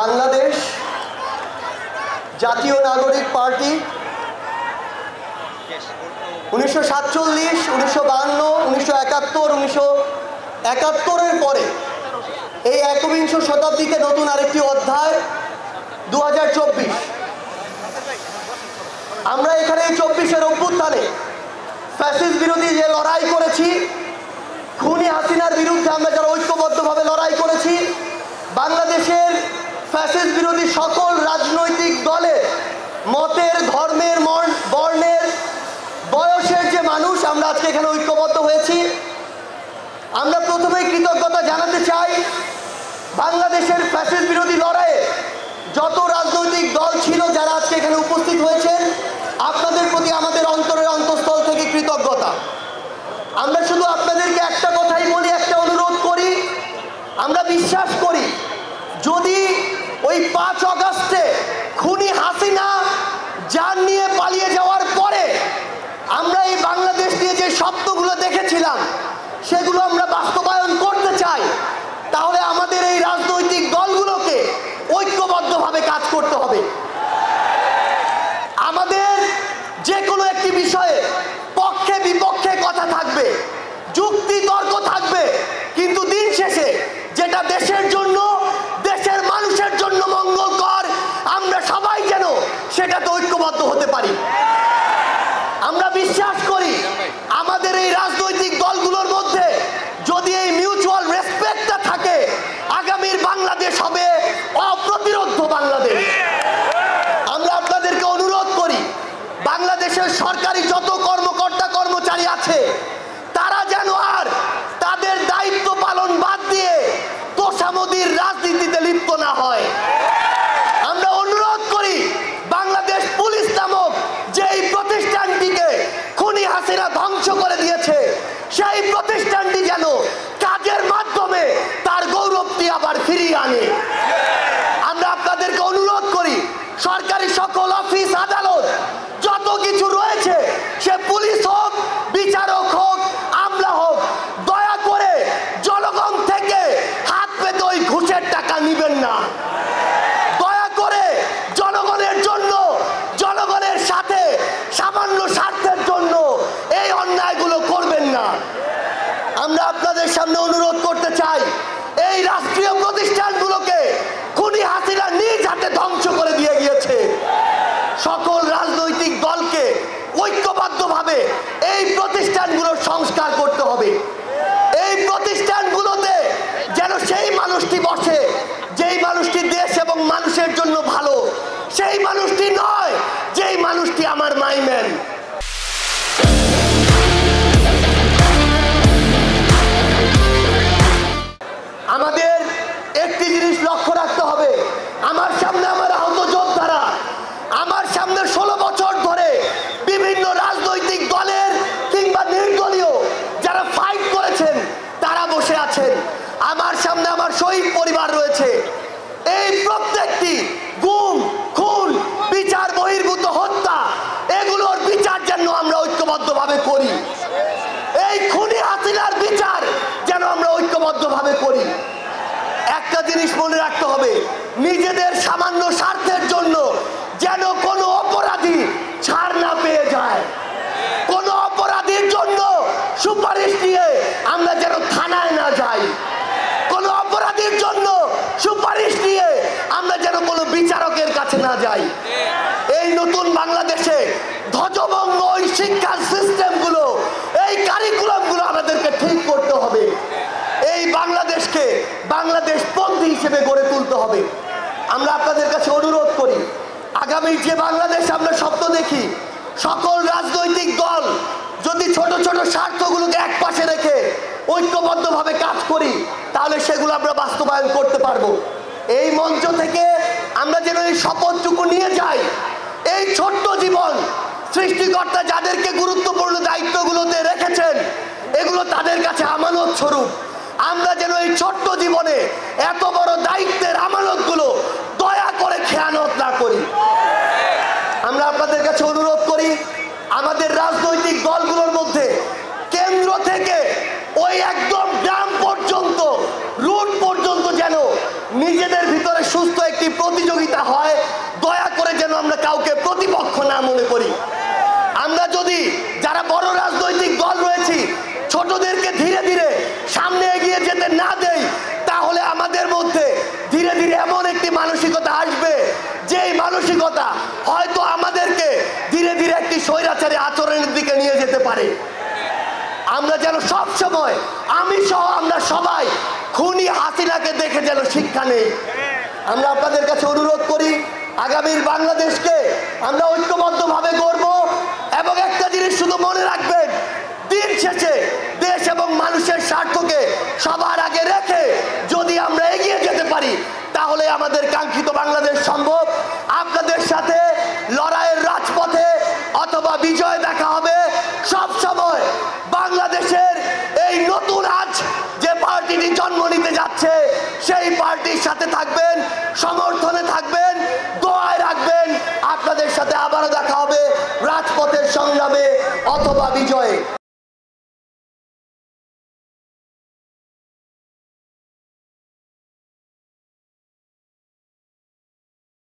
বাংলাদেশ জাতীয় নাগরিক পার্টি 1947, 1952, 1971, 1971-এর পরে এই একবিংশ শতাব্দীতে নতুন আরেকটি অধ্যায় 2024। আমরা এখানে এই 24-এর অভ্যুত্থানে ফ্যাসিস্ট বিরোধী যে লড়াই করেছি, খুনি হাসিনার বিরুদ্ধে আমরা যারা ঐক্যবদ্ধভাবে লড়াই করেছি, বাংলাদেশের ফ্যাসিস্ট বিরোধী সকল রাজনৈতিক দলের মতের, ধর্মের, বর্ণের, বয়সের যে মানুষ আমরা আজকে এখানে ঐক্যবদ্ধ হয়েছি, আমরা প্রথমেই কৃতজ্ঞতা জানাতে চাই বাংলাদেশের ফ্যাসিস্ট বিরোধী লড়াইয়ে যত রাজনৈতিক দল ছিল যারা আজকে এখানে উপস্থিত হয়েছেন, আপনাদের প্রতি আমাদের অন্তরের অন্তঃস্থল থেকে কৃতজ্ঞতা। আমরা শুধু আপনাদেরকে একটা কথাই বলি, একটা অনুরোধ করি, আমরা বিশ্বাস করি যদি ওই 5 অগাস্টে খুনি হাসিনা জান নিয়ে পালিয়ে যাওয়ার পরে আমরা এই বাংলাদেশ নিয়ে যে স্বপ্নগুলো দেখেছিলাম সেগুলো আমরা বাস্তবায়ন করতে চাই, তাহলে আমাদের এই রাজনৈতিক দলগুলোকে ঐক্যবদ্ধভাবে কাজ করতে হবে। আমাদের যে কোনো একটি বিষয়ে পক্ষে বিপক্ষে কথা থাকবে, যুক্তি তর্ক থাকবে, কিন্তু দিন শেষে যেটা দেশের জন্য, দেশের মানুষের জন্য মঙ্গলকর, আমরা সবাই যেন সেটাতে ঐক্যবদ্ধ হতে পারি। আমরা বিশ্বাস করি আমাদের এই রাজনৈতিক দলগুলোর মধ্যে যদি এই মিউচুয়াল রেসপেক্টটা থাকে, আগামীর বাংলাদেশ হবে অপ্রতিরোধ্য বাংলাদেশ। আমরা আপনাদেরকে অনুরোধ করি বাংলাদেশের সরকারি যত কর্মকর্তা কর্মচারী আছে তারা যেন আর তাদের দায়িত্ব পালন বাদ দিয়ে তোষামোদির রাজনীতিতে লিপ্ত না হয়। আমরা অনুরোধ করি বাংলাদেশ পুলিশ নামক যেই প্রতিষ্ঠানটিকে খুনি হাসিনা ধ্বংস করে দিয়েছে, সেই প্রতিষ্ঠানটি যেন কাজের মাধ্যমে তার গৌরবটি আবার ফিরিয়ে আনে। আমরা আপনাদেরকে অনুরোধ করি সরকারি সকল অফিস আদালত যত কিছু রয়েছে, সে পুলিশ হোক, বিচারক হোক, আমলা হোক, দয়া করে জনগণ থেকে হাত পেতে ওই ঘুষের টাকা নিবেন না। দয়া করে জনগণের জন্য, জনগণের সাথে সামান্য স্বার্থের জন্য এই অন্যায়গুলো করবেন না। আমরা আপনাদের সামনে অনুরোধ করতে চাই এই রাষ্ট্রীয় প্রতিষ্ঠানগুলোকে খুনি হাসিনা নিজ হাতে ধ্বংস করে দিয়ে গিয়েছে। সকল রাজনৈতিক দলকে ঐক্যবদ্ধভাবে এই প্রতিষ্ঠানগুলোর সংস্কার করতে হবে। এই প্রতিষ্ঠানগুলোতে যেন সেই মানুষটি বসে যেই মানুষটি দেশ এবং মানুষের জন্য ভালো, সেই মানুষটি নয় যেই মানুষটি আমার মাইম্যান। আমাদের একটি জিনিস লক্ষ্য রাখতে হবে, আমার সামনে আমার আহত যোদ্ধারা, আমার সামনে 16 বছর ধরে বিভিন্ন রাজনৈতিক দলের কিংবা নির্দলীয় যারা ফাইট করেছেন তারা বসে আছেন। আমার সামনে আমার শহীদ পরিবার রয়েছে। এই প্রত্যেকটি গুম, খুন, বিচার বহির্ভূত হত্যা, এগুলোর বিচার যেন আমরা ঐক্যবদ্ধভাবে করি। এই খুনি হাসিনার বিচার যেন আমরা ঐক্যবদ্ধভাবে করি। একটা জিনিস মনে রাখতে হবে, নিজেদের সামান্য স্বার্থের জন্য যেন কোনো অপরাধী ছাড় না পেয়ে যায়। কোনো অপরাধীর জন্য সুপারিশ নিয়ে আমরা যেন থানায় না যাই। কোনো অপরাধীর জন্য সুপারিশ নিয়ে আমরা যেন কোনো বিচারকের কাছে না যাই। এই নতুন বাংলাদেশে ধ্বজভঙ্গ ওই শিক্ষার সিস্টেমগুলো, এই কারিকুলামগুলো আমাদেরকে ঠিক করতে হবে। এই বাংলাদেশকে বাংলাদেশপন্থী হিসেবে গড়ে তুলতে হবে। আমরা আপনাদের কাছে অনুরোধ করি আগামী যে বাংলাদেশ আমরা স্বপ্ন দেখি, সকল রাজনৈতিক দল যদি ছোট ছোট স্বার্থগুলোকে এক পাশে রেখে ঐক্যবদ্ধভাবে কাজ করি, তাহলে সেগুলো আমরা বাস্তবায়ন করতে পারবো। এই মঞ্চ থেকে আমরা যেন এই শপথটুকু নিয়ে যাই, এই ছোট্ট জীবন সৃষ্টিকর্তা যাদেরকে গুরুত্বপূর্ণ দায়িত্বগুলোতে রেখেছেন, এগুলো তাদের কাছে আমানত স্বরূপ। আমরা যেন এই ছোট্ট জীবনে এত বড় দায়িত্বের আমানতগুলো দয়া করে খেয়ানত না করি। আমরা আপনাদের কাছে অনুরোধ করি আমাদের রাজনৈতিক দলগুলোর মধ্যে কেন্দ্র থেকে ওই একদম গ্রাম পর্যন্ত, রুট পর্যন্ত যেন নিজেদের ভিতরে সুস্থ একটি ধীরে এমন একটি মানসিকতা আসবে, যেই মানসিকতা হয়তো আমাদেরকে ধীরে ধীরে একটি স্বৈরাচারী আচরণের দিকে নিয়ে যেতে পারে। আমরা যেন সব সময়, আমি সহ আমরা সবাই খুনি হাসিনাকে দেখে যেন শিক্ষা নেই। আমরা আপনাদের কাছে অনুরোধ করি, আগামীর বাংলাদেশকে আমরা ঐক্যবদ্ধভাবে গড়ব। এবং একটা জিনিস শুধু মনে রাখবেন, দিন শেষে দেশ এবং মানুষের স্বার্থকে সবার আগে রেখে যদি আমরা এগিয়ে যেতে পারি, তাহলে আমাদের কাঙ্ক্ষিত বাংলাদেশ সম্ভব। আপনাদের সাথে লড়াইয়ের রাজপথে অথবা বিজয় দেখা হবে। সব সময় বাংলাদেশের এই নতুন আজ যে পার্টিটি জন্ম নিতে যাচ্ছে, সেই পার্টির সাথে থাকবেন, সমর্থনে থাকবেন, দোয়ায় রাখবেন। আপনাদের সাথে আবারও দেখা হবে রাজপথের সংগ্রামে অথবা বিজয়ে।